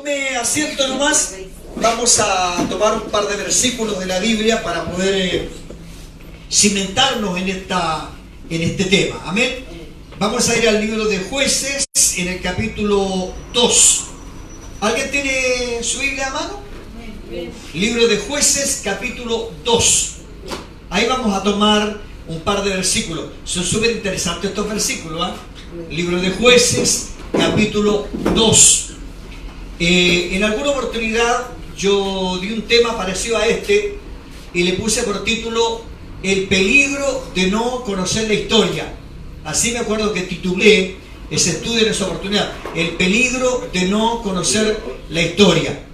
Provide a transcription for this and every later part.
Tome asiento nomás. Vamos a tomar un par de versículos de la Biblia para poder cimentarnos en este tema. Amén. Vamos a ir al libro de Jueces, en el capítulo 2. ¿Alguien tiene su Biblia a mano? Libro de Jueces, capítulo 2. Ahí vamos a tomar un par de versículos. Son súper interesantes estos versículos, ¿eh? Libro de Jueces, capítulo 2. En alguna oportunidad yo di un tema parecido a este y le puse por título El peligro de no conocer la historia. Así me acuerdo que titulé ese estudio en esa oportunidad, El peligro de no conocer la historia.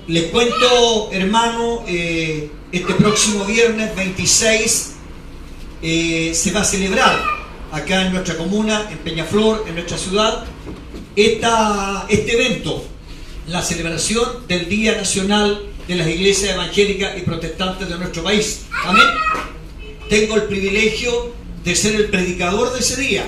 Les cuento, hermano, este próximo viernes 26 se va a celebrar acá en nuestra comuna, en Peñaflor, en nuestra ciudad, este evento, la celebración del Día Nacional de las Iglesias Evangélicas y Protestantes de nuestro país. Amén. Tengo el privilegio de ser el predicador de ese día.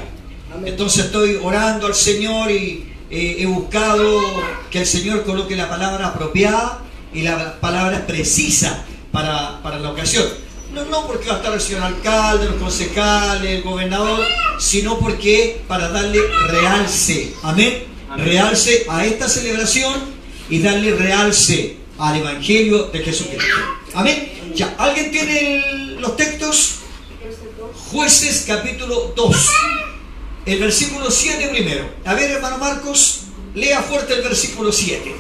Amén. Entonces estoy orando al Señor y he buscado que el Señor coloque la palabra apropiada y la palabra precisa para la ocasión. No porque va a estar el señor alcalde, los concejales, el gobernador, sino porque para darle realce. Amén. Realce a esta celebración y darle realce al Evangelio de Jesucristo. Amén. Ya, ¿alguien tiene los textos? Jueces capítulo 2, el versículo 7 primero. A ver, hermano Marcos, lea fuerte el versículo 7.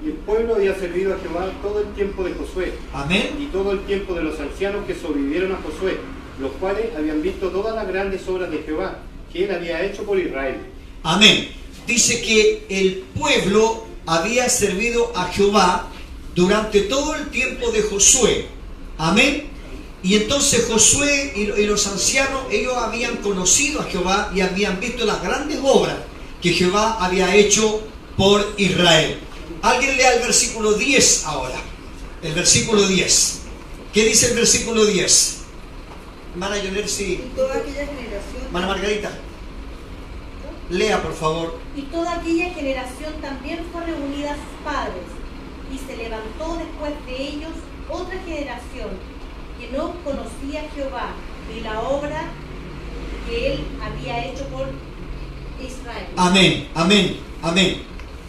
Y el pueblo había servido a Jehová todo el tiempo de Josué. Amén. Y todo el tiempo de los ancianos que sobrevivieron a Josué, los cuales habían visto todas las grandes obras de Jehová que él había hecho por Israel. Amén. Dice que el pueblo había servido a Jehová durante todo el tiempo de Josué. Amén. Y entonces Josué y los ancianos, ellos habían conocido a Jehová y habían visto las grandes obras que Jehová había hecho por Israel. Alguien lea el versículo 10 ahora. El versículo 10. ¿Qué dice el versículo 10? Hermana Yonersi. Y toda aquella generación. Hermana Margarita. Lea, por favor. Y toda aquella generación también fue reunida a sus padres, y se levantó después de ellos otra generación que no conocía a Jehová ni la obra que él había hecho por Israel. Amén, amén, amén.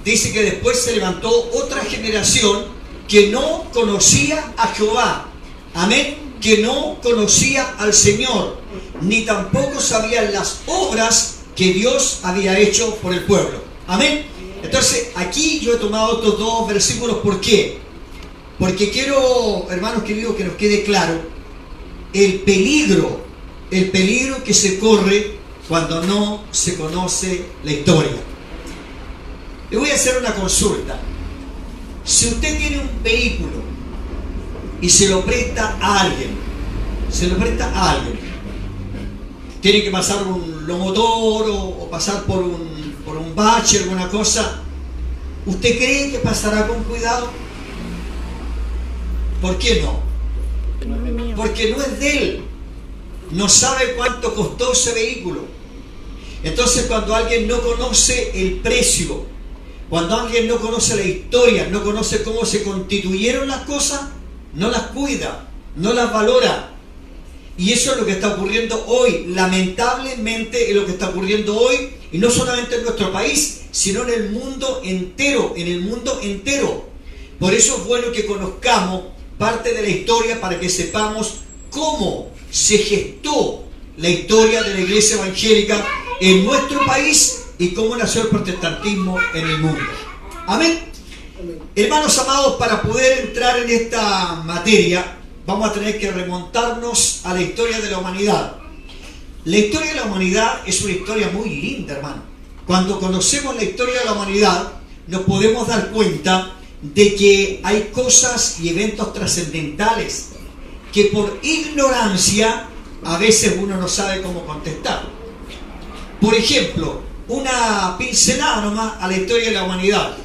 Dice que después se levantó otra generación que no conocía a Jehová. Amén. Que no conocía al Señor, ni tampoco sabían las obras que Dios había hecho por el pueblo. Amén. Entonces, aquí yo he tomado estos dos versículos. ¿Por qué? Porque quiero, hermanos queridos, que nos quede claro el peligro que se corre cuando no se conoce la historia. Le voy a hacer una consulta. Si usted tiene un vehículo y se lo presta a alguien, tiene que pasar un lomotor o pasar por un bache, alguna cosa, ¿usted cree que pasará con cuidado? ¿Por qué no? Porque no es de él. No sabe cuánto costó ese vehículo. Entonces, cuando alguien no conoce el precio, cuando alguien no conoce la historia, no conoce cómo se constituyeron las cosas, no las cuida, no las valora. Y eso es lo que está ocurriendo hoy. Lamentablemente es lo que está ocurriendo hoy, y no solamente en nuestro país, sino en el mundo entero, Por eso es bueno que conozcamos parte de la historia para que sepamos cómo se gestó la historia de la iglesia evangélica en nuestro país y cómo nació el protestantismo en el mundo. Amén. Hermanos amados, para poder entrar en esta materia, vamos a tener que remontarnos a la historia de la humanidad. La historia de la humanidad es una historia muy linda, hermano. Cuando conocemos la historia de la humanidad, nos podemos dar cuenta de que hay cosas y eventos trascendentales que por ignorancia a veces uno no sabe cómo contestar. Por ejemplo, una pincelada nomás a la historia de la humanidad.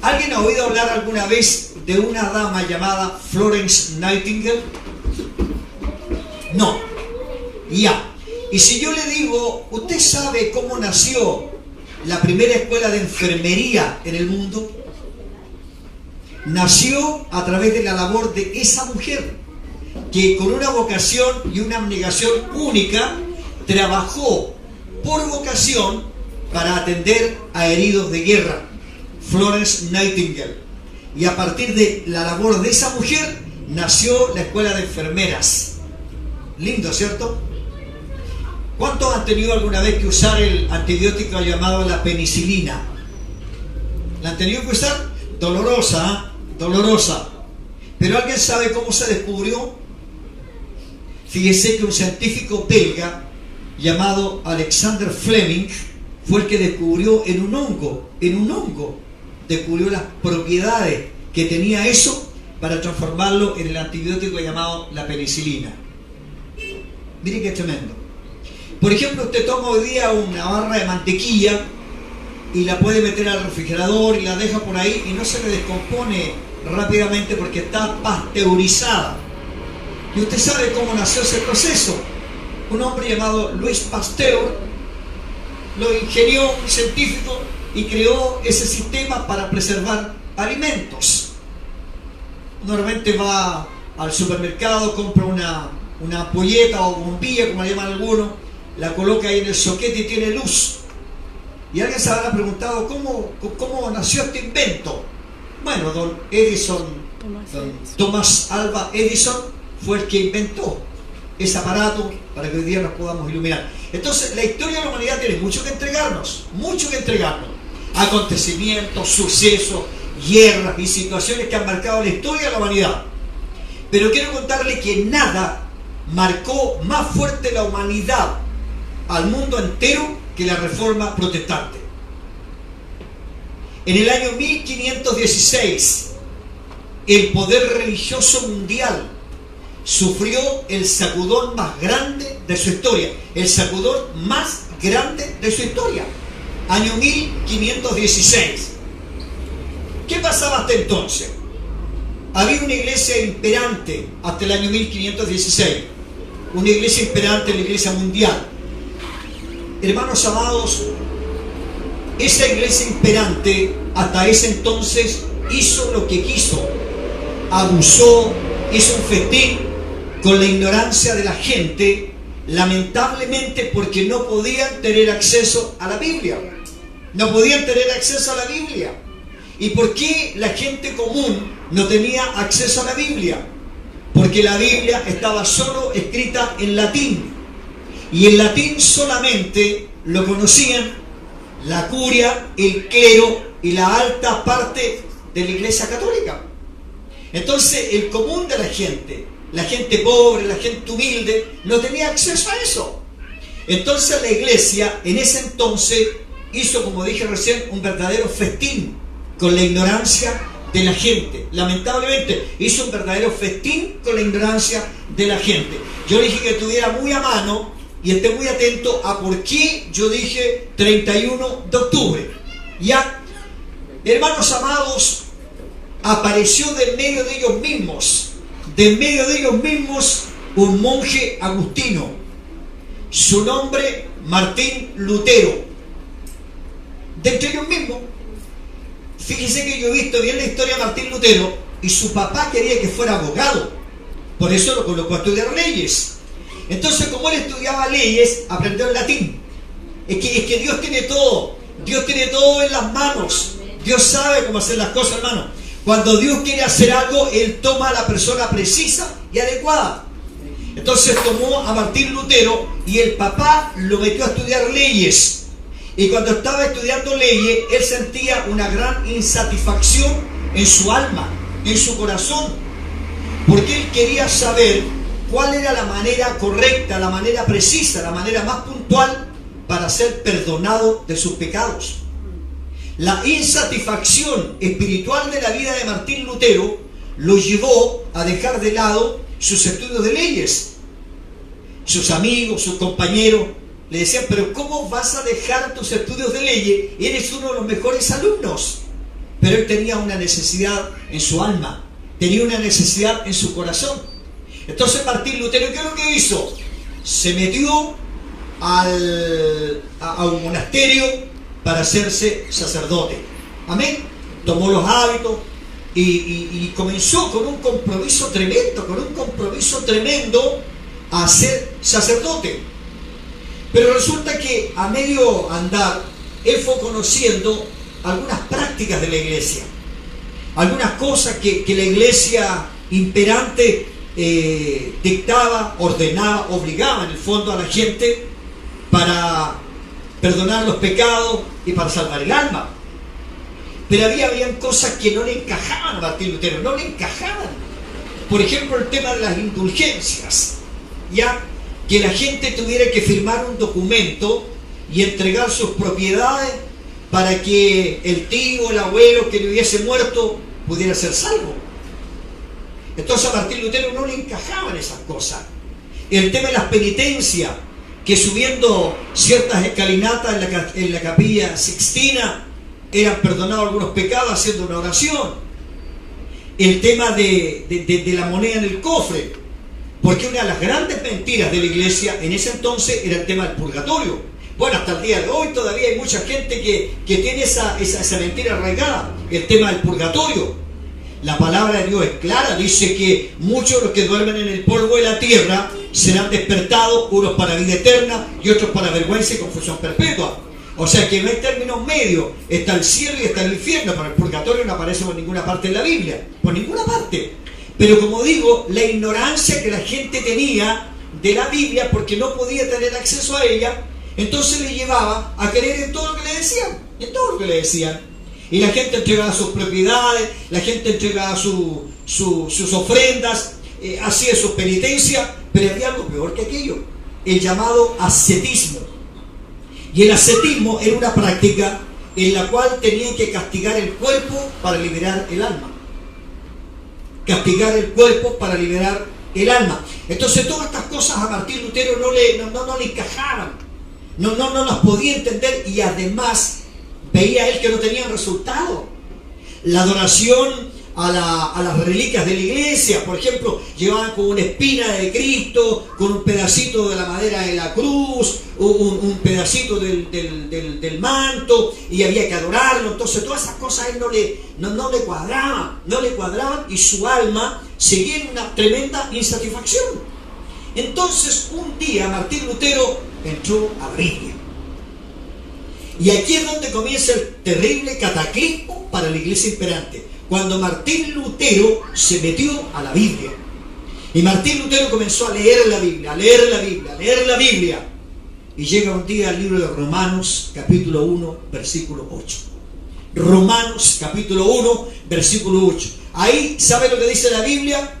¿Alguien ha oído hablar alguna vez de una dama llamada Florence Nightingale? No. Ya. Y si yo le digo, ¿usted sabe cómo nació la primera escuela de enfermería en el mundo, nació a través de la labor de esa mujer, que con una vocación y una abnegación única, trabajó por vocación para atender a heridos de guerra, Florence Nightingale. Y a partir de la labor de esa mujer, nació la escuela de enfermeras. Lindo, ¿cierto? ¿Cuántos han tenido alguna vez que usar el antibiótico llamado la penicilina? ¿La han tenido que usar? Dolorosa, ¿eh? Dolorosa. ¿Pero alguien sabe cómo se descubrió? Fíjese que un científico belga llamado Alexander Fleming fue el que descubrió en un hongo, descubrió las propiedades que tenía eso para transformarlo en el antibiótico llamado la penicilina. Mire qué tremendo. Por ejemplo, usted toma hoy día una barra de mantequilla y la puede meter al refrigerador y la deja por ahí y no se le descompone rápidamente porque está pasteurizada. Y usted sabe cómo nació ese proceso. Un hombre llamado Louis Pasteur lo ingenió, un científico, y creó ese sistema para preservar alimentos. Normalmente va al supermercado, compra una ampolleta o bombilla, como la llaman algunos, la coloca ahí en el soquete y tiene luz. Y alguien se habrá preguntado cómo nació este invento. Bueno, don Thomas Alva Edison fue el que inventó ese aparato para que hoy día nos podamos iluminar. Entonces, la historia de la humanidad tiene mucho que entregarnos, acontecimientos, sucesos, guerras y situaciones que han marcado la historia de la humanidad. Pero quiero contarle que nada marcó más fuerte la humanidad al mundo entero que la Reforma Protestante. En el año 1516, el poder religioso mundial sufrió el sacudón más grande de su historia. El sacudón más grande de su historia. Año 1516. ¿Qué pasaba hasta entonces? Había una iglesia imperante hasta el año 1516. Una iglesia imperante, la iglesia mundial. Hermanos amados, esa iglesia imperante hasta ese entonces hizo lo que quiso. Abusó, hizo un festín con la ignorancia de la gente, lamentablemente porque no podían tener acceso a la Biblia. No podían tener acceso a la Biblia. ¿Y por qué la gente común no tenía acceso a la Biblia? Porque la Biblia estaba solo escrita en latín. Y el latín solamente lo conocían la curia, el clero y la alta parte de la Iglesia Católica. Entonces el común de la gente pobre, la gente humilde, no tenía acceso a eso. Entonces la iglesia en ese entonces hizo, como dije recién, un verdadero festín con la ignorancia de la gente. Lamentablemente hizo un verdadero festín con la ignorancia de la gente. Yo dije que estuviera muy a mano y esté muy atento a por qué yo dije 31 de octubre. Ya, hermanos amados, apareció de medio de ellos mismos, un monje agustino. Su nombre, Martín Lutero. De entre ellos mismos. Fíjese que yo he visto bien la historia de Martín Lutero y su papá quería que fuera abogado. Por eso lo colocó a estudiar leyes. Entonces, como él estudiaba leyes, aprendió el latín. Es que Dios tiene todo. Dios tiene todo en las manos. Dios sabe cómo hacer las cosas, hermano. Cuando Dios quiere hacer algo, Él toma a la persona precisa y adecuada. Entonces tomó a Martín Lutero y el papá lo metió a estudiar leyes. Y cuando estaba estudiando leyes, él sentía una gran insatisfacción en su alma, en su corazón. Porque él quería saber cuál era la manera correcta, la manera precisa, la manera más puntual para ser perdonado de sus pecados. La insatisfacción espiritual de la vida de Martín Lutero lo llevó a dejar de lado sus estudios de leyes. Sus amigos, sus compañeros le decían: pero ¿cómo vas a dejar tus estudios de leyes? Eres uno de los mejores alumnos. Pero él tenía una necesidad en su alma, tenía una necesidad en su corazón. Entonces Martín Lutero, ¿qué es lo que hizo? Se metió a un monasterio para hacerse sacerdote. Amén. Tomó los hábitos y comenzó con un compromiso tremendo a ser sacerdote. Pero resulta que a medio andar él fue conociendo algunas prácticas de la iglesia, algunas cosas que la iglesia imperante dictaba, ordenaba, obligaba en el fondo a la gente para perdonar los pecados y para salvar el alma. Pero habían cosas que no le encajaban a Martín Lutero, no le encajaban. Por ejemplo, el tema de las indulgencias, ya que la gente tuviera que firmar un documento y entregar sus propiedades para que el tío, el abuelo que le hubiese muerto pudiera ser salvo. Entonces a Martín Lutero no le encajaban esas cosas. El tema de las penitencias, que subiendo ciertas escalinatas en la capilla Sixtina eran perdonados algunos pecados haciendo una oración. El tema de la moneda en el cofre, porque una de las grandes mentiras de la iglesia en ese entonces era el tema del purgatorio. Bueno, hasta el día de hoy todavía hay mucha gente que tiene esa mentira arraigada, el tema del purgatorio. La palabra de Dios es clara, dice que muchos de los que duermen en el polvo de la tierra serán despertados, unos para vida eterna y otros para vergüenza y confusión perpetua. O sea que no hay términos medios, está el cielo y está el infierno, pero el purgatorio no aparece por ninguna parte en la Biblia, por ninguna parte. Pero como digo, la ignorancia que la gente tenía de la Biblia, porque no podía tener acceso a ella, entonces le llevaba a creer en todo lo que le decían, en todo lo que le decían. Y la gente entregaba sus propiedades, la gente entregaba sus ofrendas, hacía sus penitencias, pero había algo peor que aquello, el llamado ascetismo. Y el ascetismo era una práctica en la cual tenían que castigar el cuerpo para liberar el alma. Castigar el cuerpo para liberar el alma. Entonces todas estas cosas a Martín Lutero no le encajaban, no las podía entender, y además veía él que no tenían resultado. La adoración a las reliquias de la iglesia, por ejemplo, llevaban con una espina de Cristo, con un pedacito de la madera de la cruz, un pedacito del manto, y había que adorarlo. Entonces todas esas cosas a él no le cuadraban, y su alma seguía en una tremenda insatisfacción. Entonces un día Martín Lutero entró a la Biblia. Y aquí es donde comienza el terrible cataclismo para la iglesia imperante, cuando Martín Lutero se metió a la Biblia. Y Martín Lutero comenzó a leer la Biblia, a leer la Biblia. Y llega un día al libro de Romanos, capítulo 1, versículo 8. Romanos, capítulo 1, versículo 8. Ahí, ¿sabe lo que dice la Biblia?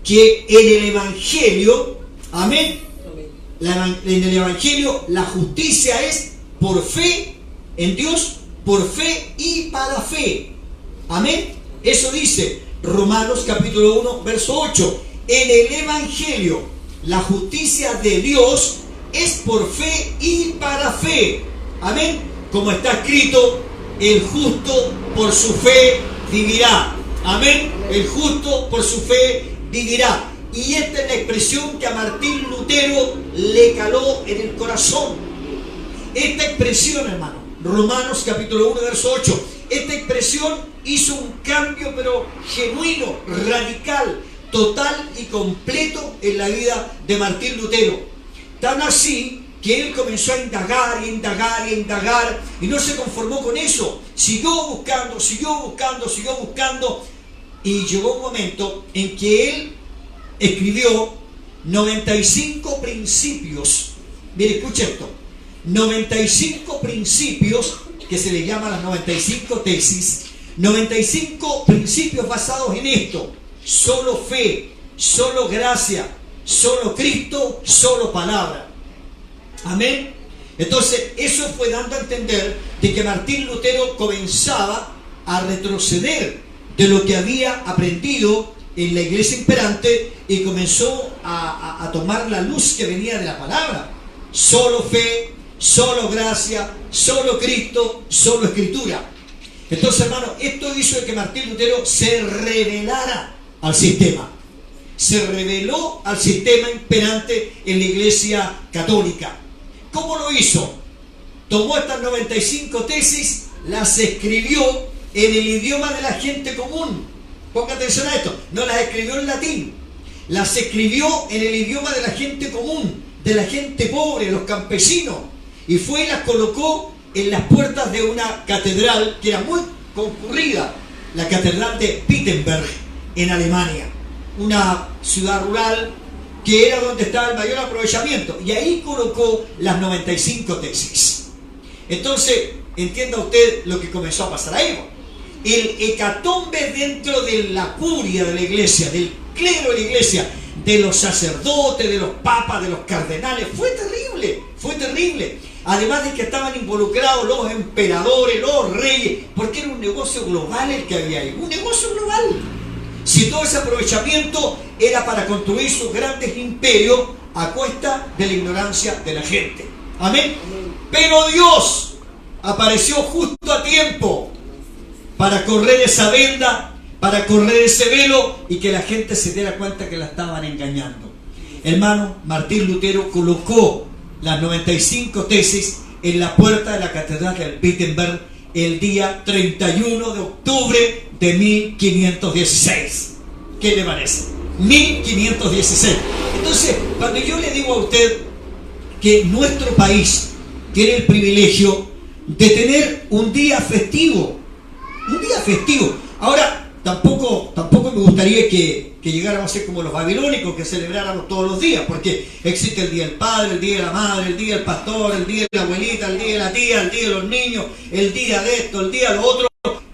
Que en el Evangelio, amén, en el Evangelio la justicia es por fe en Dios, por fe y para fe. Amén. Eso dice Romanos capítulo 1, verso 8. En el Evangelio la justicia de Dios es por fe y para fe. Amén. Como está escrito, el justo por su fe vivirá. Amén. El justo por su fe vivirá. Y esta es la expresión que a Martín Lutero le caló en el corazón. Esta expresión, hermano, Romanos capítulo 1, verso 8, esta expresión hizo un cambio, pero genuino, radical, total y completo en la vida de Martín Lutero. Tan así que él comenzó a indagar y no se conformó con eso. Siguió buscando y llegó un momento en que él escribió 95 principios. Mire, escuche esto. 95 principios, que se le llaman las 95 tesis, 95 principios basados en esto: solo fe, solo gracia, solo Cristo, solo palabra. Amén. Entonces eso fue dando a entender de que Martín Lutero comenzaba a retroceder de lo que había aprendido en la iglesia imperante y comenzó a tomar la luz que venía de la palabra. Solo fe, solo gracia, solo Cristo, solo Escritura. Entonces, hermano, esto hizo que Martín Lutero se rebelara al sistema. Se rebeló al sistema imperante en la iglesia católica. ¿Cómo lo hizo? tomó estas 95 tesis, las escribió en el idioma de la gente común. Ponga atención a esto, no las escribió en latín, las escribió en el idioma de la gente común, de la gente pobre, los campesinos, y fue y las colocó en las puertas de una catedral que era muy concurrida, la catedral de Wittenberg, en Alemania, una ciudad rural que era donde estaba el mayor aprovechamiento, y ahí colocó las 95 tesis. Entonces, entienda usted lo que comenzó a pasar ahí. El hecatombe dentro de la curia de la iglesia, del clero de la iglesia, de los sacerdotes, de los papas, de los cardenales, fue terrible, fue terrible. Además de que estaban involucrados los emperadores, los reyes, porque era un negocio global el que había ahí, un negocio global. Si todo ese aprovechamiento era para construir sus grandes imperios a cuesta de la ignorancia de la gente. Amén. Pero Dios apareció justo a tiempo para correr esa venda, para correr ese velo y que la gente se diera cuenta que la estaban engañando. Hermano, Martín Lutero colocó las 95 tesis en la puerta de la catedral de Wittenberg el día 31 de octubre de 1516. ¿Qué le parece? 1516. Entonces, cuando yo le digo a usted que nuestro país tiene el privilegio de tener un día festivo, ahora tampoco me gustaría que llegáramos a ser como los babilónicos, que celebráramos todos los días, porque existe el día del padre, el día de la madre, el día del pastor, el día de la abuelita, el día de la tía, el día de los niños, el día de esto, el día de lo otro,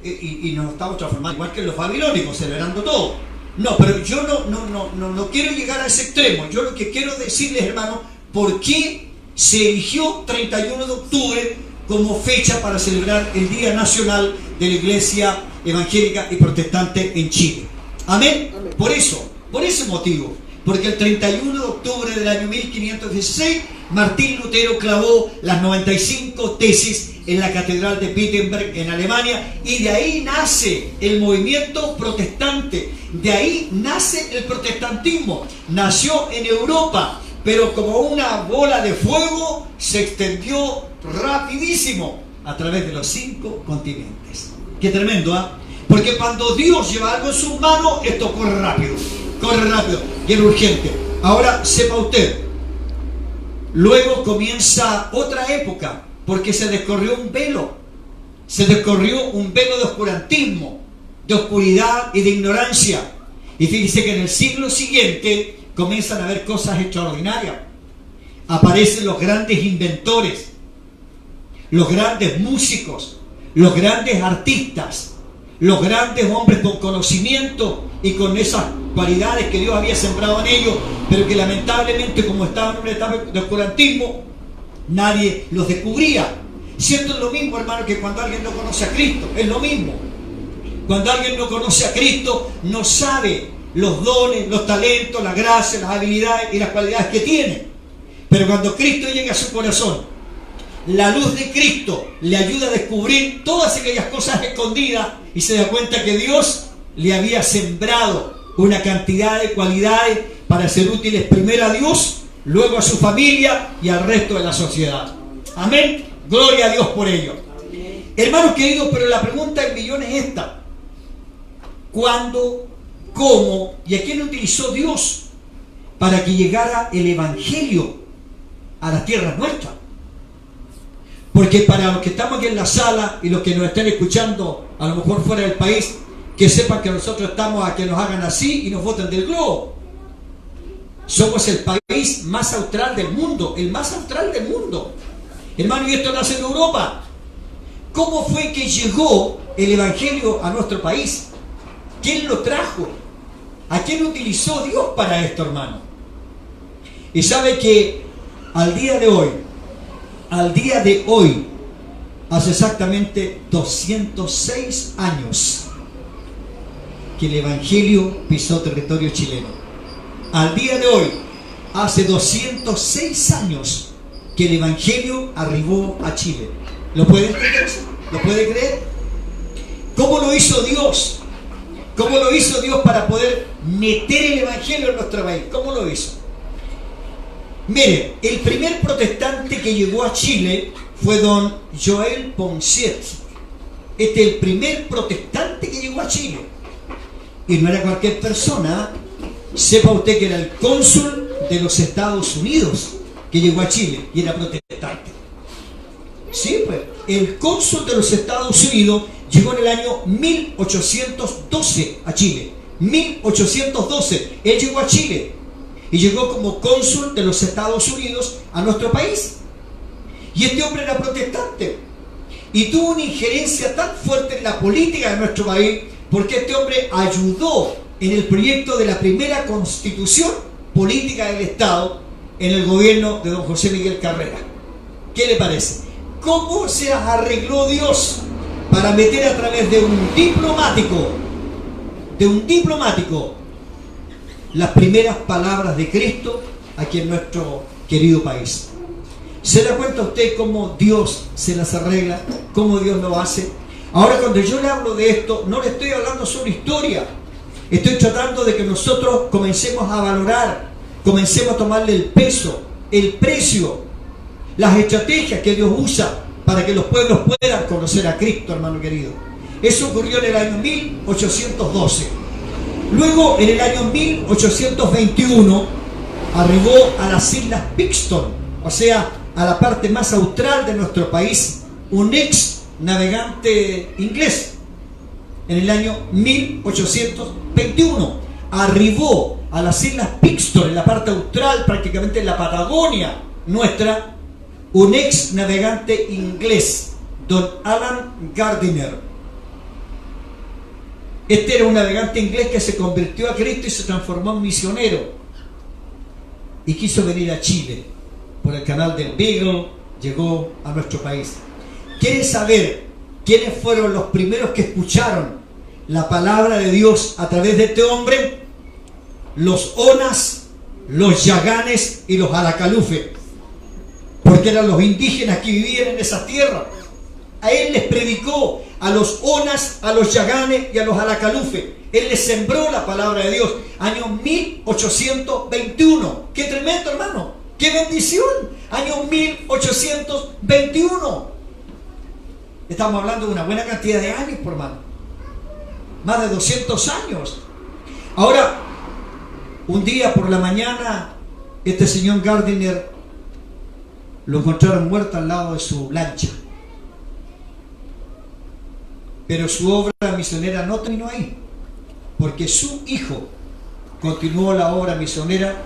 y nos estamos transformando igual que los babilónicos, celebrando todo. No, pero yo no quiero llegar a ese extremo. Yo lo que quiero decirles, hermano, ¿por qué se eligió 31 de octubre como fecha para celebrar el Día Nacional de la Iglesia Evangélica y Protestante en Chile? Amén. Amén. Por ese motivo, porque el 31 de octubre del año 1516 Martín Lutero clavó las 95 tesis en la catedral de Wittenberg en Alemania, y de ahí nace el movimiento protestante, de ahí nace el protestantismo. Nació en Europa, pero como una bola de fuego se extendió rapidísimo a través de los 5 continentes. Qué tremendo, ¿ah? Porque cuando Dios lleva algo en sus manos, esto corre rápido y es urgente. Ahora, sepa usted, luego comienza otra época, porque se descorrió un velo de oscurantismo, de oscuridad y de ignorancia. Y fíjese que en el siglo siguiente comienzan a haber cosas extraordinarias. Aparecen los grandes inventores, los grandes músicos, los grandes artistas, los grandes hombres con conocimiento y con esas cualidades que Dios había sembrado en ellos, pero que lamentablemente, como estaban en una etapa de oscurantismo, nadie los descubría. Cierto, es lo mismo, hermano, que cuando alguien no conoce a Cristo, es lo mismo. Cuando alguien no conoce a Cristo, no sabe los dones, los talentos, las gracias, las habilidades y las cualidades que tiene. Pero cuando Cristo llega a su corazón, la luz de Cristo le ayuda a descubrir todas aquellas cosas escondidas y se da cuenta que Dios le había sembrado una cantidad de cualidades para ser útiles primero a Dios, luego a su familia y al resto de la sociedad. Amén. Gloria a Dios por ello. Hermanos queridos, pero la pregunta del millón es esta: ¿cuándo, cómo y a quién utilizó Dios para que llegara el Evangelio a las tierras nuestras? Porque para los que estamos aquí en la sala y los que nos estén escuchando a lo mejor fuera del país, que sepan que nosotros estamos a que nos hagan así y nos voten del globo. Somos el país más austral del mundo, el más austral del mundo. Hermano, y esto nace en Europa. ¿Cómo fue que llegó el Evangelio a nuestro país? ¿Quién lo trajo? ¿A quién utilizó Dios para esto, hermano? Y sabe que al día de hoy, hace exactamente 206 años que el Evangelio pisó territorio chileno. Al día de hoy, hace 206 años que el Evangelio arribó a Chile. ¿Lo puede entender? ¿Lo puede creer? ¿Cómo lo hizo Dios? ¿Cómo lo hizo Dios para poder meter el Evangelio en nuestro país? ¿Cómo lo hizo? Mire, el primer protestante que llegó a Chile fue don Joel Ponciet. Este es el primer protestante que llegó a Chile. Y no era cualquier persona. Sepa usted que era el cónsul de los Estados Unidos que llegó a Chile y era protestante. Sí, pues, el cónsul de los Estados Unidos llegó en el año 1812 a Chile. 1812. Él llegó a Chile y llegó como cónsul de los Estados Unidos a nuestro país. Y este hombre era protestante y tuvo una injerencia tan fuerte en la política de nuestro país porque este hombre ayudó en el proyecto de la primera constitución política del Estado en el gobierno de don José Miguel Carrera. ¿Qué le parece? ¿Cómo se arregló Dios para meter a través de un diplomático, las primeras palabras de Cristo aquí en nuestro querido país? ¿Se da cuenta usted cómo Dios se las arregla? ¿Cómo Dios lo hace? Ahora, cuando yo le hablo de esto, no le estoy hablando sobre historia. Estoy tratando de que nosotros comencemos a valorar, comencemos a tomarle el peso, el precio, las estrategias que Dios usa para que los pueblos puedan conocer a Cristo, hermano querido. Eso ocurrió en el año 1812. Luego, en el año 1821, arribó a las Islas Picton, o sea, a la parte más austral de nuestro país, un ex navegante inglés. En el año 1821 arribó a las Islas Picton, en la parte austral, prácticamente en la Patagonia nuestra, un ex navegante inglés, don Alan Gardiner. Este era un navegante inglés que se convirtió a Cristo y se transformó en misionero y quiso venir a Chile. Por el canal del Beagle llegó a nuestro país. ¿Quieren saber quiénes fueron los primeros que escucharon la palabra de Dios a través de este hombre? Los Onas, los Yaganes y los Alacalufe, porque eran los indígenas que vivían en esas tierras. A él les predicó, a los Onas, a los Yaganes y a los Alacalufe. Él les sembró la palabra de Dios. Año 1821. ¡Qué tremendo, hermano! ¡Qué bendición! Año 1821. Estamos hablando de una buena cantidad de años, por hermano. Más de 200 años. Ahora, un día por la mañana, este señor Gardiner lo encontraron muerto al lado de su lancha. Pero su obra misionera no terminó ahí, porque su hijo continuó la obra misionera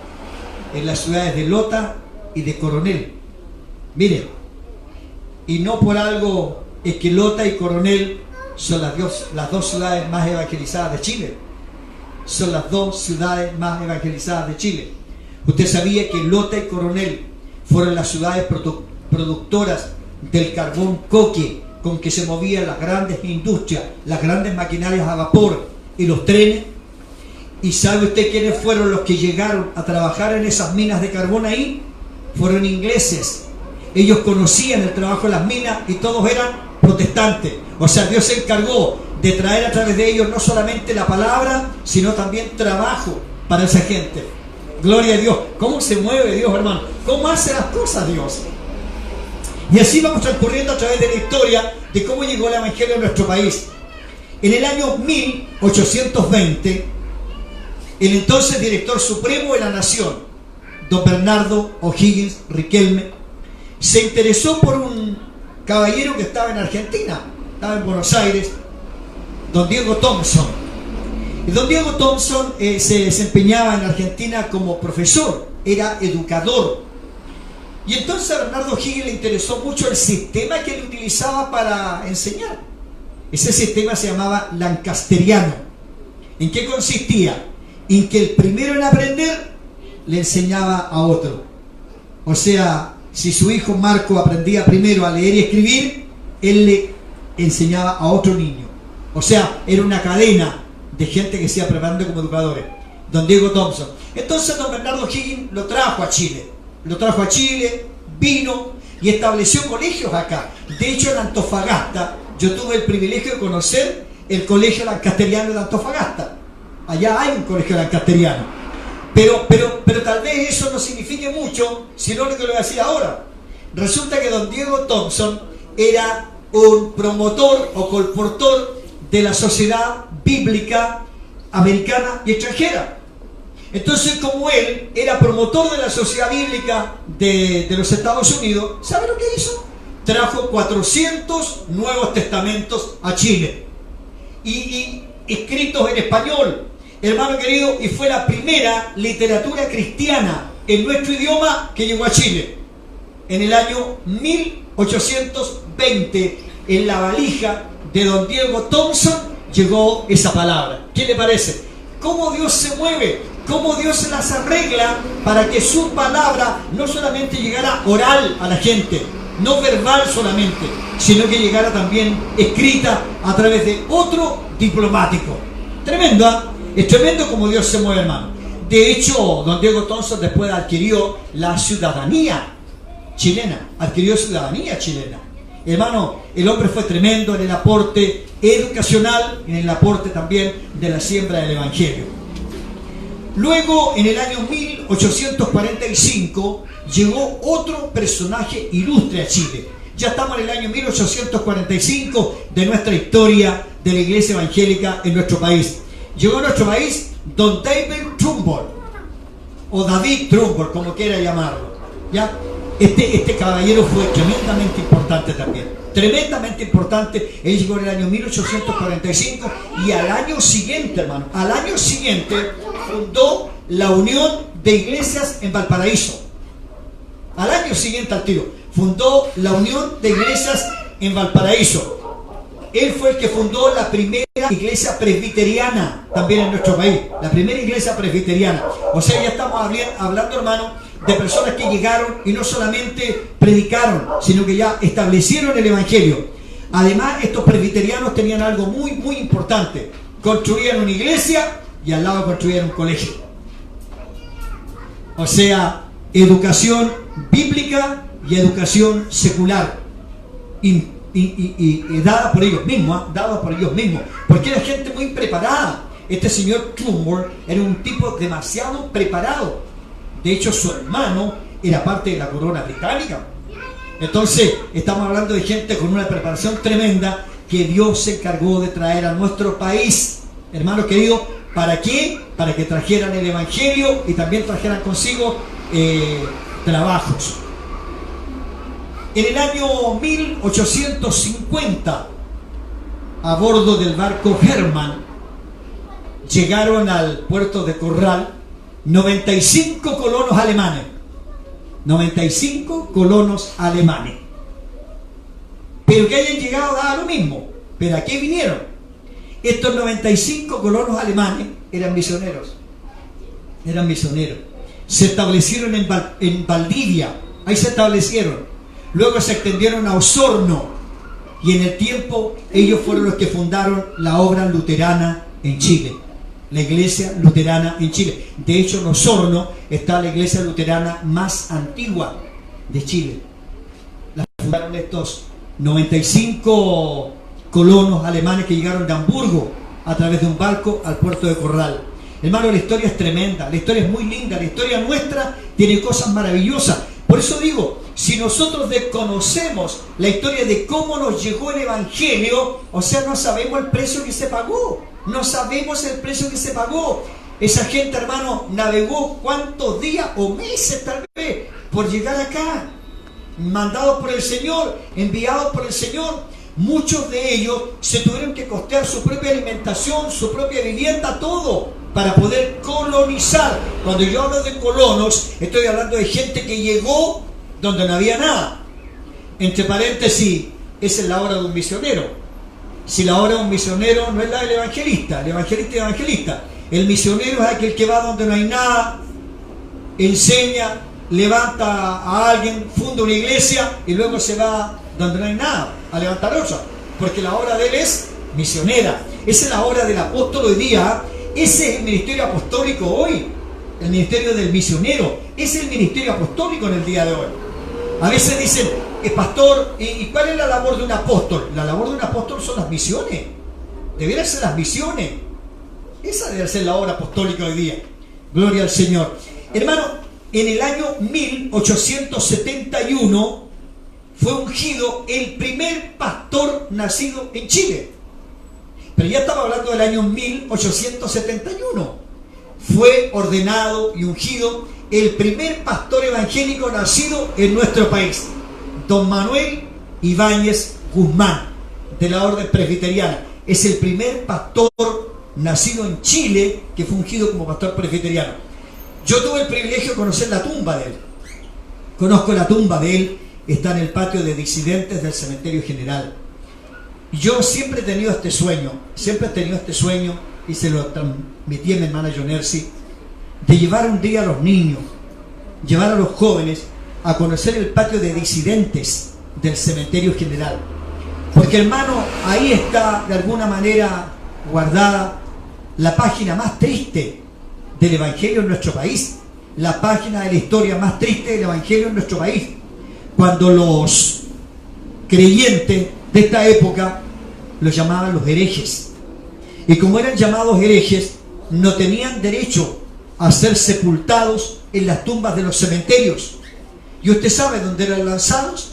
en las ciudades de Lota y de Coronel. Miren, y no por algo es que Lota y Coronel son las dos ciudades más evangelizadas de Chile. Son las dos ciudades más evangelizadas de Chile. Usted sabía que Lota y Coronel fueron las ciudades productoras del carbón coque con que se movían las grandes industrias, las grandes maquinarias a vapor y los trenes. ¿Y sabe usted quiénes fueron los que llegaron a trabajar en esas minas de carbón ahí? Fueron ingleses. Ellos conocían el trabajo de las minas y todos eran protestantes. O sea, Dios se encargó de traer a través de ellos no solamente la palabra, sino también trabajo para esa gente. Gloria a Dios. ¿Cómo se mueve Dios, hermano? ¿Cómo hace las cosas Dios? Y así vamos transcurriendo a través de la historia de cómo llegó el Evangelio a nuestro país. En el año 1820, el entonces director supremo de la nación, don Bernardo O'Higgins Riquelme, se interesó por un caballero que estaba en Argentina, estaba en Buenos Aires, don Diego Thompson. Y don Diego Thompson se desempeñaba en Argentina como profesor, era educador. Y entonces a Bernardo O'Higgins le interesó mucho el sistema que él utilizaba para enseñar. Ese sistema se llamaba lancasteriano. ¿En qué consistía? En que el primero en aprender le enseñaba a otro. O sea, si su hijo Marco aprendía primero a leer y escribir, él le enseñaba a otro niño. O sea, era una cadena de gente que se iba preparando como educadores. Don Diego Thompson. Entonces don Bernardo O'Higgins lo trajo a Chile. Vino y estableció colegios acá. De hecho, en Antofagasta, yo tuve el privilegio de conocer el colegio lancasteriano de Antofagasta. Allá hay un colegio lancasteriano. Pero tal vez eso no signifique mucho, sino lo que le voy a decir ahora. Resulta que don Diego Thompson era un promotor o colportor de la sociedad bíblica americana y extranjera. Entonces, como él era promotor de la sociedad bíblica de los Estados Unidos, ¿sabe lo que hizo? Trajo 400 Nuevos Testamentos a Chile y escritos en español, hermano querido, y fue la primera literatura cristiana en nuestro idioma que llegó a Chile en el año 1820. En la valija de don Diego Thompson llegó esa palabra. ¿Qué le parece? ¿Cómo Dios se mueve? ¿Cómo Dios se las arregla para que su palabra no solamente llegara oral a la gente, no verbal solamente, sino que llegara también escrita a través de otro diplomático? Tremendo, ¿eh? Es tremendo como Dios se mueve, hermano. De hecho, don Diego Thompson después adquirió la ciudadanía chilena, Hermano, el hombre fue tremendo en el aporte educacional, en el aporte también de la siembra del Evangelio. Luego, en el año 1845, llegó otro personaje ilustre a Chile. Ya estamos en el año 1845 de nuestra historia de la iglesia evangélica en nuestro país. Llegó a nuestro país don David Trumbull, o David Trumbull, como quiera llamarlo, ¿ya? Este caballero fue tremendamente importante también, tremendamente importante. Él llegó en el año 1845 y al año siguiente, hermano, al año siguiente fundó la Unión de Iglesias en Valparaíso. Al año siguiente al tiro, fundó la Unión de Iglesias en Valparaíso. Él fue el que fundó la primera iglesia presbiteriana también en nuestro país, la primera iglesia presbiteriana. O sea, ya estamos hablando, hermano, de personas que llegaron y no solamente predicaron, sino que ya establecieron el Evangelio. Además, estos presbiterianos tenían algo muy, muy importante. Construían una iglesia y al lado construían un colegio. O sea, educación bíblica y educación secular. Y dada por ellos mismos, porque era gente muy preparada. Este señor Trumbull era un tipo demasiado preparado. De hecho, su hermano era parte de la corona británica. Entonces, estamos hablando de gente con una preparación tremenda que Dios se encargó de traer a nuestro país, hermanos queridos. ¿Para qué? Para que trajeran el Evangelio y también trajeran consigo trabajos. En el año 1850, a bordo del barco Hermann, llegaron al puerto de Corral 95 colonos alemanes. 95 colonos alemanes. Pero que hayan llegado daba lo mismo. ¿Pero a qué vinieron? Estos 95 colonos alemanes eran misioneros. Se establecieron en Valdivia. Ahí se establecieron. Luego se extendieron a Osorno. Y en el tiempo ellos fueron los que fundaron la obra luterana en Chile. La iglesia luterana en Chile. De hecho, en Osorno está la iglesia luterana más antigua de Chile. La fundaron estos 95 colonos alemanes que llegaron de Hamburgo a través de un barco al puerto de Corral. Hermano, la historia es tremenda, la historia es muy linda, la historia nuestra tiene cosas maravillosas. Por eso digo, si nosotros desconocemos la historia de cómo nos llegó el Evangelio, o sea, no sabemos el precio que se pagó. No sabemos el precio que se pagó. Esa gente, hermano, navegó cuántos días o meses tal vez por llegar acá. Mandados por el Señor, enviados por el Señor. Muchos de ellos se tuvieron que costear su propia alimentación, su propia vivienda, todo, para poder colonizar. Cuando yo hablo de colonos, estoy hablando de gente que llegó donde no había nada. Entre paréntesis, esa es la obra de un misionero. Si la obra de un misionero no es la del evangelista, el evangelista es evangelista. El misionero es aquel que va donde no hay nada, enseña, levanta a alguien, funda una iglesia y luego se va donde no hay nada a levantar otra. Porque la obra de él es misionera. Esa es la obra del apóstol hoy día. Ese es el ministerio apostólico hoy. El ministerio del misionero. Ese es el ministerio apostólico en el día de hoy. A veces dicen, pastor, ¿y cuál es la labor de un apóstol? La labor de un apóstol son las misiones. Deberían ser las misiones. Esa debe ser la obra apostólica hoy día. Gloria al Señor. Hermano, en el año 1871 fue ungido el primer pastor nacido en Chile. Pero ya estaba hablando del año 1871. Fue ordenado y ungido el primer pastor evangélico nacido en nuestro país, don Manuel Ibáñez Guzmán, de la orden presbiteriana. Es el primer pastor nacido en Chile que fue ungido como pastor presbiteriano. Yo tuve el privilegio de conocer la tumba de él. Conozco la tumba de él, está en el patio de disidentes del Cementerio General. Y yo siempre he tenido este sueño, y se lo transmití a mi hermana Jonercy, de llevar un día a los niños, llevar a los jóvenes a conocer el patio de disidentes del Cementerio General. Porque, hermano, ahí está de alguna manera guardada la página más triste del Evangelio en nuestro país, la página de la historia más triste del Evangelio en nuestro país, cuando los creyentes de esta época los llamaban los herejes, y como eran llamados herejes, no tenían derecho a ser sepultados en las tumbas de los cementerios. ¿Y usted sabe dónde eran lanzados?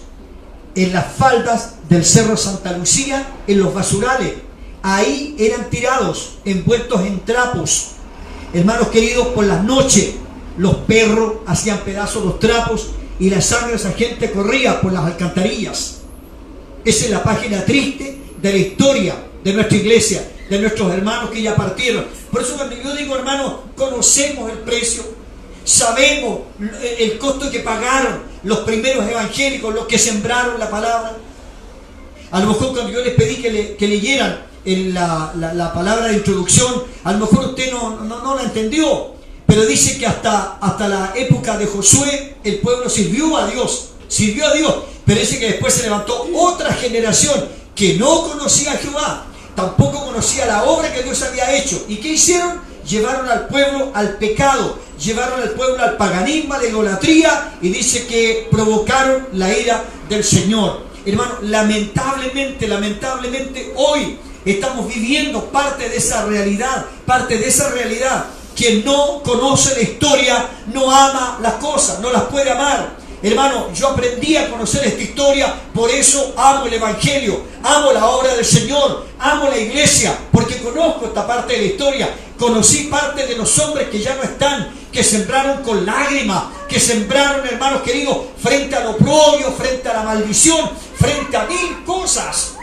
En las faldas del Cerro Santa Lucía, en los basurales. Ahí eran tirados, envueltos en trapos. Hermanos queridos, por las noches los perros hacían pedazos los trapos y la sangre de esa gente corría por las alcantarillas. Esa es la página triste de la historia de nuestra iglesia, de nuestros hermanos que ya partieron. Por eso cuando yo digo, hermanos, conocemos el precio, sabemos el costo que pagaron los primeros evangélicos, los que sembraron la palabra. A lo mejor cuando yo les pedí que leyeran la palabra de introducción, a lo mejor usted no la entendió, pero dice que hasta la época de Josué el pueblo sirvió a Dios, pero dice que después se levantó otra generación que no conocía a Jehová, tampoco conocía la obra que Dios había hecho. ¿Y qué hicieron? Llevaron al pueblo al pecado, llevaron al pueblo al paganismo, a la idolatría, y dice que provocaron la ira del Señor. Hermano, lamentablemente hoy estamos viviendo parte de esa realidad, Quien no conoce la historia no ama las cosas, no las puede amar. Hermano, yo aprendí a conocer esta historia, por eso amo el Evangelio, amo la obra del Señor, amo la iglesia, porque conozco esta parte de la historia. Conocí parte de los hombres que ya no están, que sembraron con lágrimas, que sembraron, hermanos queridos, frente al oprobio, frente a la maldición, frente a mil cosas.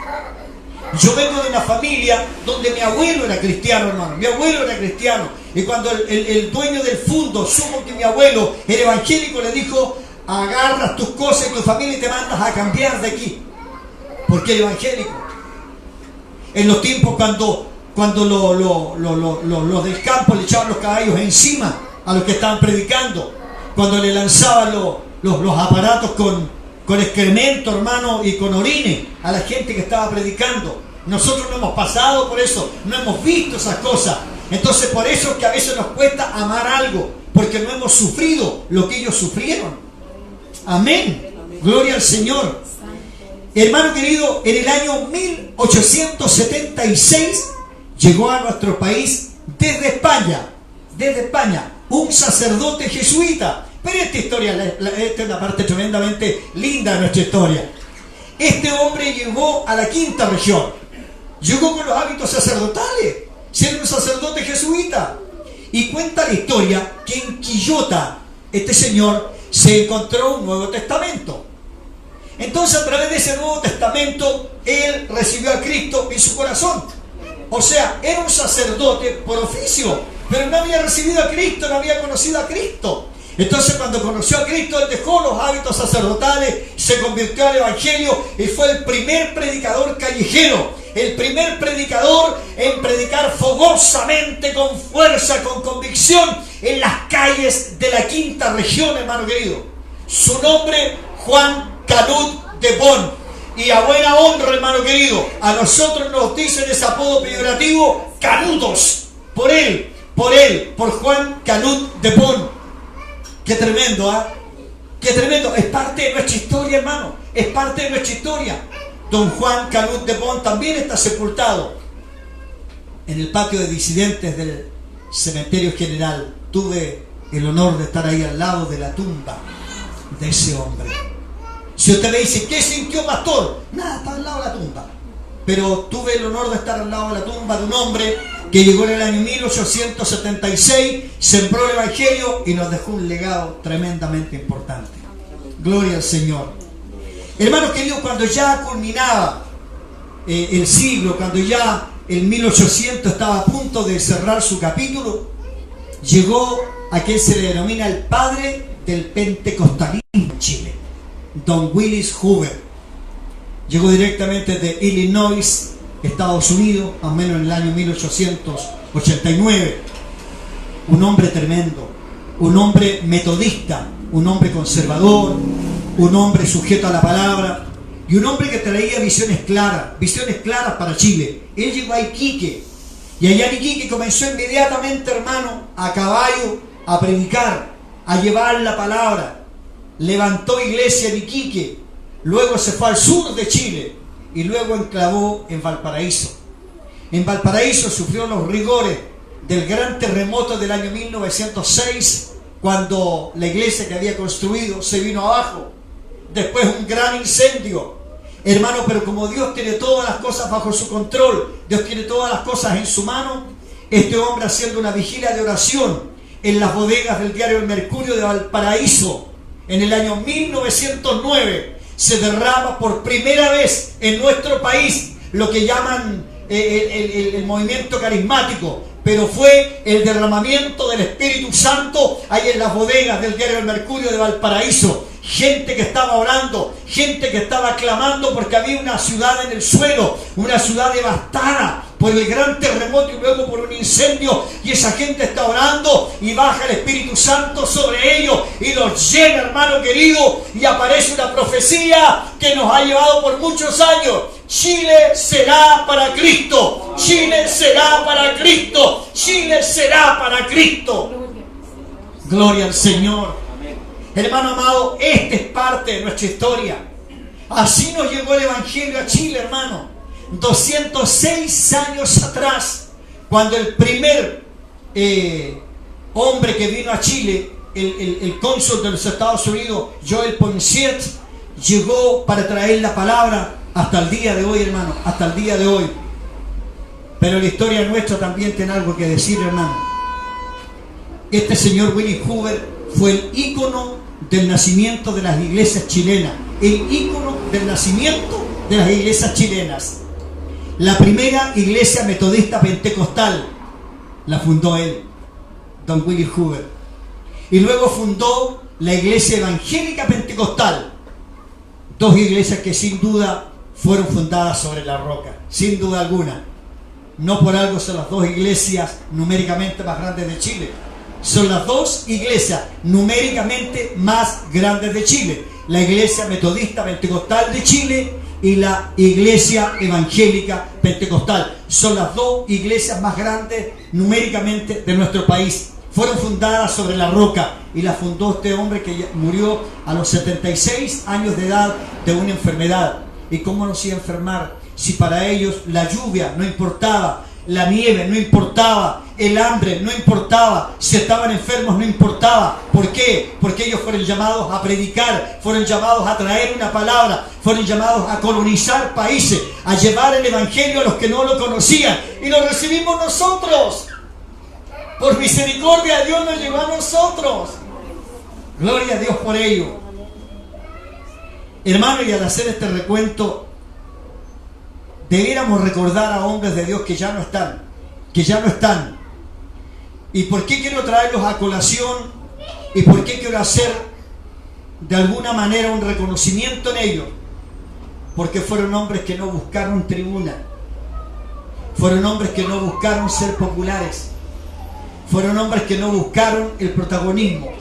Yo vengo de una familia donde mi abuelo era cristiano, hermano. Mi abuelo era cristiano. Y cuando el dueño del fundo supo que mi abuelo era evangélico, le dijo: agarras tus cosas y tu familia y te mandas a cambiar de aquí, porque era evangélico. En los tiempos cuando los del campo le echaban los caballos encima a los que estaban predicando, cuando le lanzaban los aparatos con excremento, hermano, y con orines a la gente que estaba predicando. Nosotros no hemos pasado por eso, no hemos visto esas cosas. Entonces por eso es que a veces nos cuesta amar algo, porque no hemos sufrido lo que ellos sufrieron. Amén. Gloria al Señor. Hermano querido, en el año 1876 llegó a nuestro país desde España, un sacerdote jesuita. Pero esta historia, esta es una parte tremendamente linda de nuestra historia. Este hombre llegó a la quinta región, llegó con los hábitos sacerdotales, siendo un sacerdote jesuita. Y cuenta la historia que en Quillota este señor se encontró un Nuevo Testamento. Entonces, a través de ese Nuevo Testamento, él recibió a Cristo en su corazón. O sea, era un sacerdote por oficio, pero no había recibido a Cristo, no había conocido a Cristo. Entonces, cuando conoció a Cristo, él dejó los hábitos sacerdotales, se convirtió al Evangelio y fue el primer predicador callejero, el primer predicador en predicar fogosamente, con fuerza, con convicción, en las calles de la quinta región, hermano querido. Su nombre, Juan Canut de Bon. Y a buena honra, hermano querido, a nosotros nos dicen ese apodo peyorativo, canutos, por Juan Canut de Bon. Qué tremendo, ¿ah? Qué tremendo. Es parte de nuestra historia, hermano. Es parte de nuestra historia. Don Juan Canut de Bon también está sepultado en el patio de disidentes del Cementerio General. Tuve el honor de estar ahí al lado de la tumba de ese hombre. Si usted me dice, ¿qué sintió, pastor? Nada, estaba al lado de la tumba. Pero tuve el honor de estar al lado de la tumba de un hombre que llegó en el año 1876, sembró el Evangelio y nos dejó un legado tremendamente importante. Gloria al Señor. Hermanos queridos, cuando ya culminaba el siglo, cuando ya el 1800 estaba a punto de cerrar su capítulo, llegó a quien se le denomina el padre del pentecostalismo en Chile, Don Willis Hoover. Llegó directamente de Illinois, Estados Unidos, más o menos en el año 1889. Un hombre tremendo, un hombre metodista, un hombre conservador, un hombre sujeto a la palabra y un hombre que traía visiones claras para Chile. Él llegó a Iquique y allá en Iquique comenzó inmediatamente, hermano, a caballo, a predicar, a llevar la palabra. Levantó iglesia en Iquique. Luego se fue al sur de Chile y luego enclavó en Valparaíso. En Valparaíso sufrió los rigores del gran terremoto del año 1906, cuando la iglesia que había construido se vino abajo. Después un gran incendio. Hermano, pero como Dios tiene todas las cosas bajo su control, Dios tiene todas las cosas en su mano, este hombre haciendo una vigilia de oración en las bodegas del diario El Mercurio de Valparaíso, en el año 1909, se derrama por primera vez en nuestro país lo que llaman el movimiento carismático, pero fue el derramamiento del Espíritu Santo ahí en las bodegas del diario El Mercurio de Valparaíso. Gente que estaba orando, gente que estaba clamando porque había una ciudad en el suelo, una ciudad devastada por el gran terremoto y luego por un incendio, y esa gente está orando y baja el Espíritu Santo sobre ellos y los llena, hermano querido, y aparece una profecía que nos ha llevado por muchos años. Chile será para Cristo, Chile será para Cristo, Chile será para Cristo. Gloria al Señor. Hermano amado, esta es parte de nuestra historia. Así nos llegó el Evangelio a Chile, hermano. 206 años atrás, cuando el primer hombre que vino a Chile, el cónsul de los Estados Unidos, Joel Poinsett, llegó para traer la palabra hasta el día de hoy, hermano, hasta el día de hoy. Pero la historia nuestra también tiene algo que decir, hermano. Este señor Willis Hoover fue el ícono del nacimiento de las iglesias chilenas, el ícono del nacimiento de las iglesias chilenas. La primera iglesia metodista pentecostal la fundó él, Don Willis Hoover, y luego fundó la iglesia evangélica pentecostal, dos iglesias que sin duda fueron fundadas sobre la roca, sin duda alguna. No por algo son las dos iglesias numéricamente más grandes de Chile. Son las dos iglesias numéricamente más grandes de Chile: la iglesia metodista pentecostal de Chile y la iglesia evangélica pentecostal. Son las dos iglesias más grandes numéricamente de nuestro país. Fueron fundadas sobre la roca y la fundó este hombre que murió a los 76 años de edad de una enfermedad. ¿Y cómo nos iba a enfermar si para ellos la lluvia no importaba, la nieve no importaba, el hambre no importaba, si estaban enfermos no importaba? ¿Por qué? Porque ellos fueron llamados a predicar, fueron llamados a traer una palabra, fueron llamados a colonizar países, a llevar el Evangelio a los que no lo conocían, y lo recibimos nosotros. Por misericordia de Dios nos llegó a nosotros. Gloria a Dios por ello. Hermano, y al hacer este recuento, debiéramos recordar a hombres de Dios que ya no están. ¿Y por qué quiero traerlos a colación? ¿Y por qué quiero hacer de alguna manera un reconocimiento en ellos? Porque fueron hombres que no buscaron tribuna, fueron hombres que no buscaron ser populares, fueron hombres que no buscaron el protagonismo,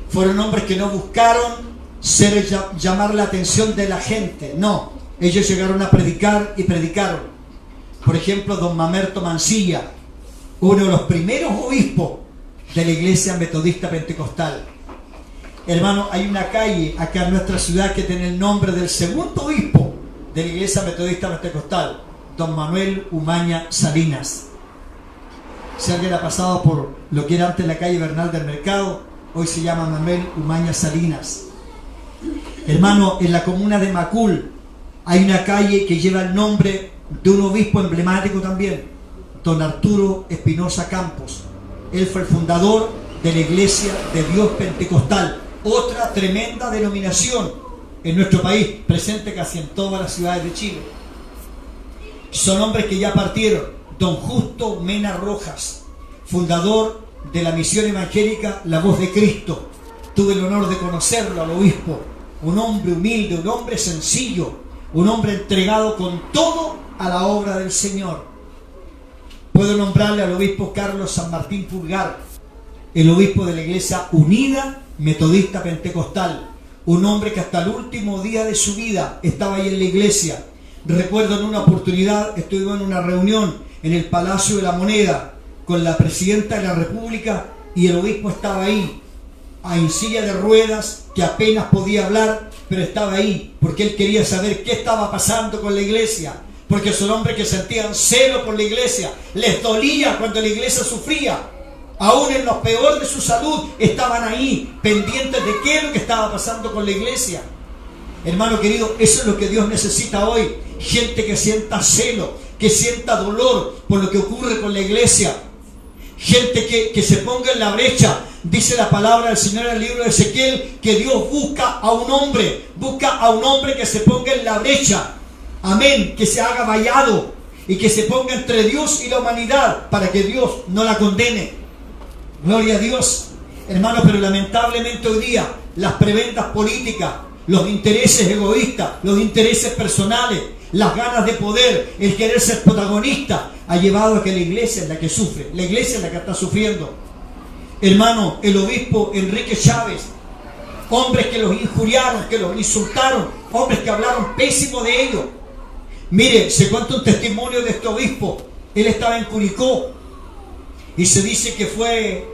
fueron hombres que no buscaron llamar la atención de la gente. No, ellos llegaron a predicar y predicaron. Por ejemplo, don Mamerto Mancilla, uno de los primeros obispos de la iglesia metodista pentecostal. Hermano, hay una calle acá en nuestra ciudad que tiene el nombre del segundo obispo de la iglesia metodista pentecostal, don Manuel Umaña Salinas. Si alguien ha pasado por lo que era antes la calle Bernal del Mercado, hoy se llama Manuel Umaña Salinas. Hermano, en la comuna de Macul hay una calle que lleva el nombre de un obispo emblemático también, don Arturo Espinosa Campos. Él fue el fundador de la Iglesia de Dios Pentecostal, otra tremenda denominación en nuestro país, presente casi en todas las ciudades de Chile. Son hombres que ya partieron. Don Justo Mena Rojas, fundador de la misión evangélica La Voz de Cristo. Tuve el honor de conocerlo al obispo, un hombre humilde, un hombre sencillo, un hombre entregado con todo a la obra del Señor. Puedo nombrarle al obispo Carlos San Martín Pulgar, el obispo de la Iglesia Unida Metodista Pentecostal, un hombre que hasta el último día de su vida estaba ahí en la iglesia. Recuerdo en una oportunidad, estuvimos en una reunión en el Palacio de la Moneda con la Presidenta de la República y el obispo estaba ahí, en silla de ruedas, que apenas podía hablar, pero estaba ahí, porque él quería saber qué estaba pasando con la iglesia, porque son hombres que sentían celo por la iglesia, les dolía cuando la iglesia sufría, aún en lo peor de su salud, estaban ahí, pendientes de qué es lo que estaba pasando con la iglesia. Hermano querido, eso es lo que Dios necesita hoy, gente que sienta celo, que sienta dolor por lo que ocurre con la iglesia, gente que se ponga en la brecha. Dice la palabra del Señor en el libro de Ezequiel que Dios busca a un hombre que se ponga en la brecha, amén, que se haga vallado y que se ponga entre Dios y la humanidad para que Dios no la condene. Gloria a Dios, hermano, pero lamentablemente hoy día las prebendas políticas, los intereses egoístas, los intereses personales, las ganas de poder, el querer ser protagonista, ha llevado a que la iglesia es la que sufre, la iglesia es la que está sufriendo. Hermano, el obispo Enrique Chávez, hombres que los injuriaron, que los insultaron, hombres que hablaron pésimo de ellos. Mire, se cuenta un testimonio de este obispo. Él estaba en Curicó y se dice que fue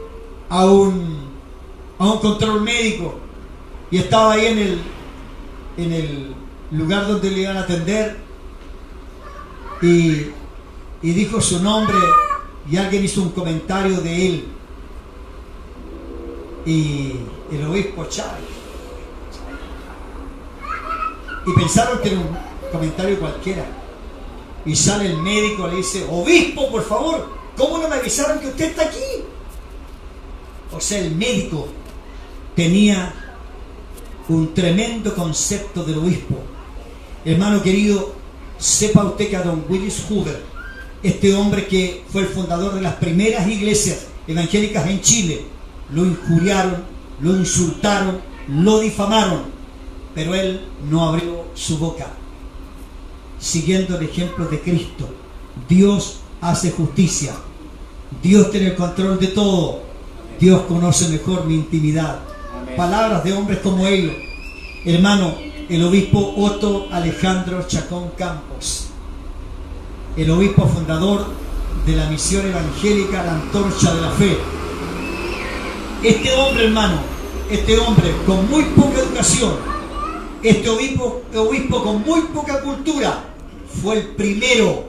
a un control médico y estaba ahí en el lugar donde le iban a atender y dijo su nombre y alguien hizo un comentario de él. Y el obispo Chávez, y pensaron que era un comentario cualquiera, y sale el médico, le dice: obispo, por favor, ¿cómo no me avisaron que usted está aquí? O sea, el médico tenía un tremendo concepto del obispo. Hermano querido, sepa usted que a don Willis Hoover, este hombre que fue el fundador de las primeras iglesias evangélicas en Chile, lo injuriaron, lo insultaron, lo difamaron, pero él no abrió su boca, siguiendo el ejemplo de Cristo. Dios hace justicia, Dios tiene el control de todo, Dios conoce mejor mi intimidad. Amén. Palabras de hombres como ellos. Hermano, el obispo Otto Alejandro Chacón Campos, el obispo fundador de la misión evangélica La Antorcha de la Fe. Este hombre, hermano, este hombre con muy poca educación, este obispo con muy poca cultura, fue el primero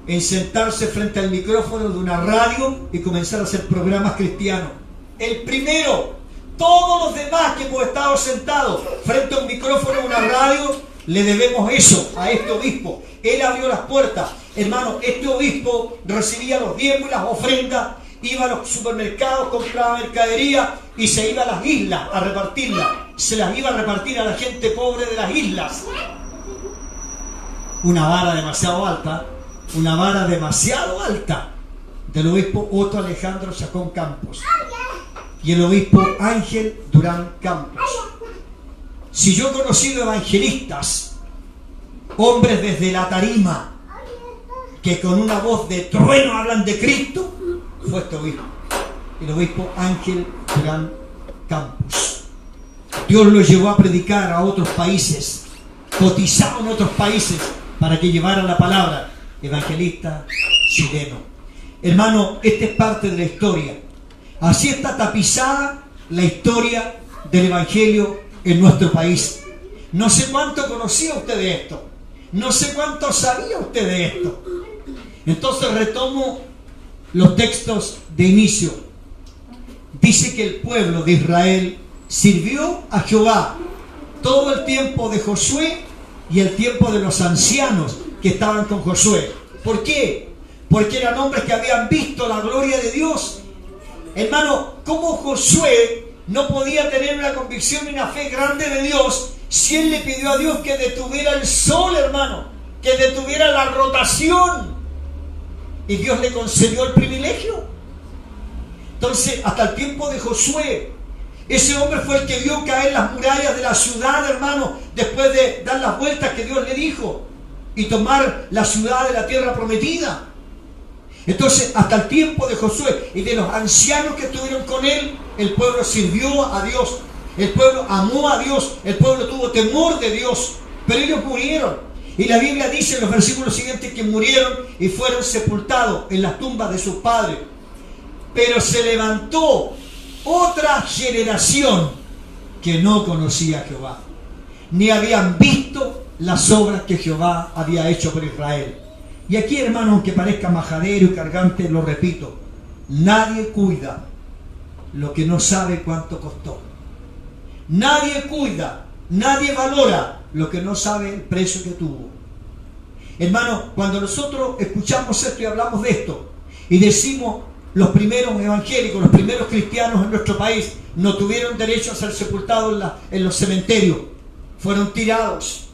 en sentarse frente al micrófono de una radio y comenzar a hacer programas cristianos. El primero. Todos los demás que hemos estado sentados frente a un micrófono de una radio, le debemos eso a este obispo. Él abrió las puertas. Hermano, este obispo recibía los diezmos y las ofrendas, iba a los supermercados, compraba mercadería y se iba a las islas a repartirla. Se las iba a repartir a la gente pobre de las islas. Una vara demasiado alta del obispo Otto Alejandro Chacón Campos y el obispo Ángel Durán Campos. Si yo he conocido evangelistas, hombres desde la tarima, que con una voz de trueno hablan de Cristo, fue este obispo, el obispo Ángel Durán Campos. Dios lo llevó a predicar a otros países, cotizado en otros países para que llevara la palabra, evangelista chileno. Hermano, esta es parte de la historia. Así está tapizada la historia del evangelio en nuestro país. No sé cuánto conocía usted de esto, no sé cuánto sabía usted de esto. Entonces retomo los textos de inicio. Dice que el pueblo de Israel sirvió a Jehová todo el tiempo de Josué y el tiempo de los ancianos que estaban con Josué. ¿Por qué? Porque eran hombres que habían visto la gloria de Dios. Hermano, ¿cómo Josué no podía tener una convicción y una fe grande de Dios si él le pidió a Dios que detuviera el sol, hermano? Que detuviera la rotación. Y Dios le concedió el privilegio. Entonces, hasta el tiempo de Josué, ese hombre fue el que vio caer las murallas de la ciudad, hermano, después de dar las vueltas que Dios le dijo y tomar la ciudad de la tierra prometida. Entonces, hasta el tiempo de Josué y de los ancianos que estuvieron con él, el pueblo sirvió a Dios, el pueblo amó a Dios, el pueblo tuvo temor de Dios, pero ellos murieron. Y la Biblia dice en los versículos siguientes que murieron y fueron sepultados en las tumbas de sus padres. Pero se levantó otra generación que no conocía a Jehová, ni habían visto las obras que Jehová había hecho por Israel. Y aquí, hermano, aunque parezca majadero y cargante, lo repito, nadie cuida lo que no sabe cuánto costó. Nadie cuida, nadie valora lo que no sabe el precio que tuvo. Hermano, cuando nosotros escuchamos esto y hablamos de esto y decimos los primeros evangélicos, los primeros cristianos en nuestro país no tuvieron derecho a ser sepultados en los cementerios, fueron tirados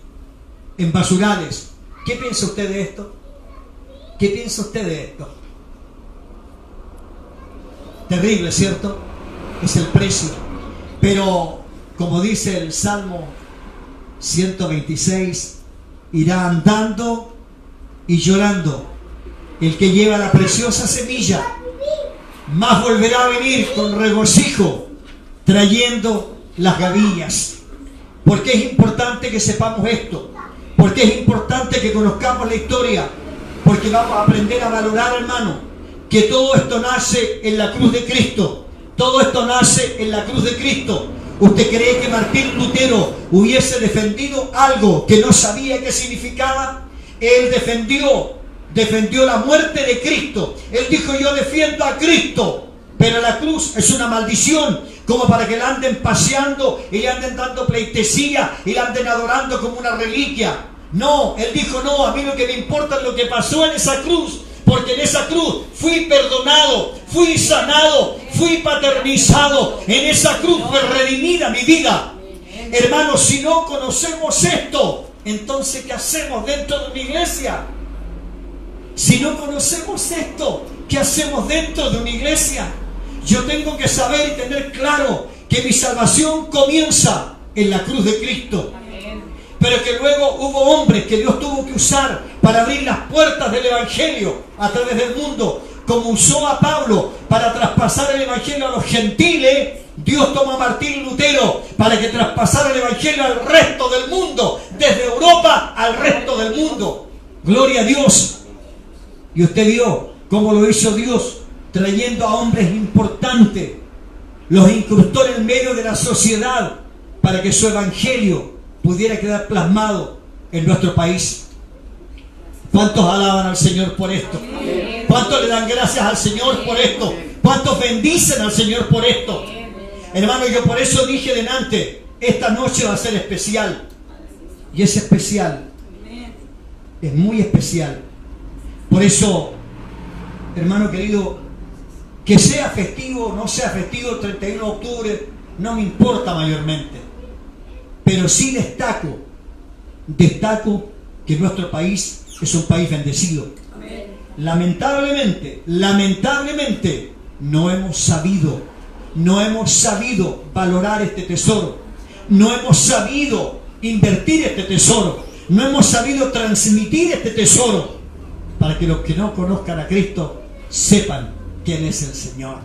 en basurales. ¿Qué piensa usted de esto? ¿Qué piensa usted de esto? Terrible, ¿cierto? Es el precio. Pero, como dice el Salmo 126, irá andando y llorando el que lleva la preciosa semilla, más volverá a venir con regocijo trayendo las gavillas. Porque es importante que sepamos esto, porque es importante que conozcamos la historia, porque vamos a aprender a valorar, hermano, que todo esto nace en la cruz de Cristo. Todo esto nace en la cruz de Cristo. ¿Usted cree que Martín Lutero hubiese defendido algo que no sabía qué significaba? Él defendió la muerte de Cristo. Él dijo: yo defiendo a Cristo, pero la cruz es una maldición, como para que la anden paseando y le anden dando pleitesía y la anden adorando como una reliquia. No, él dijo: no, a mí lo que me importa es lo que pasó en esa cruz, porque en esa cruz fui perdonado, fui sanado, fui paternizado. En esa cruz fue redimida mi vida. Hermanos, si no conocemos esto, entonces ¿qué hacemos dentro de una iglesia? Si no conocemos esto, ¿qué hacemos dentro de una iglesia? Yo tengo que saber y tener claro que mi salvación comienza en la cruz de Cristo. Pero que luego hubo hombres que Dios tuvo que usar para abrir las puertas del Evangelio a través del mundo. Como usó a Pablo para traspasar el Evangelio a los gentiles, Dios tomó a Martín Lutero para que traspasara el Evangelio al resto del mundo, desde Europa al resto del mundo. Gloria a Dios. Y usted vio cómo lo hizo Dios, trayendo a hombres importantes, los incrustó en el medio de la sociedad para que su Evangelio pudiera quedar plasmado en nuestro país. ¿Cuántos alaban al Señor por esto? ¿Cuántos le dan gracias al Señor por esto? ¿Cuántos bendicen al Señor por esto? Hermano, yo por eso dije delante, esta noche va a ser especial. Y es especial. Es muy especial. Por eso, hermano querido, que sea festivo o no sea festivo el 31 de octubre, no me importa mayormente. Pero sí destaco que nuestro país es un país bendecido. Lamentablemente, no hemos sabido valorar este tesoro. No hemos sabido invertir este tesoro. No hemos sabido transmitir este tesoro para que los que no conozcan a Cristo sepan quién es el Señor.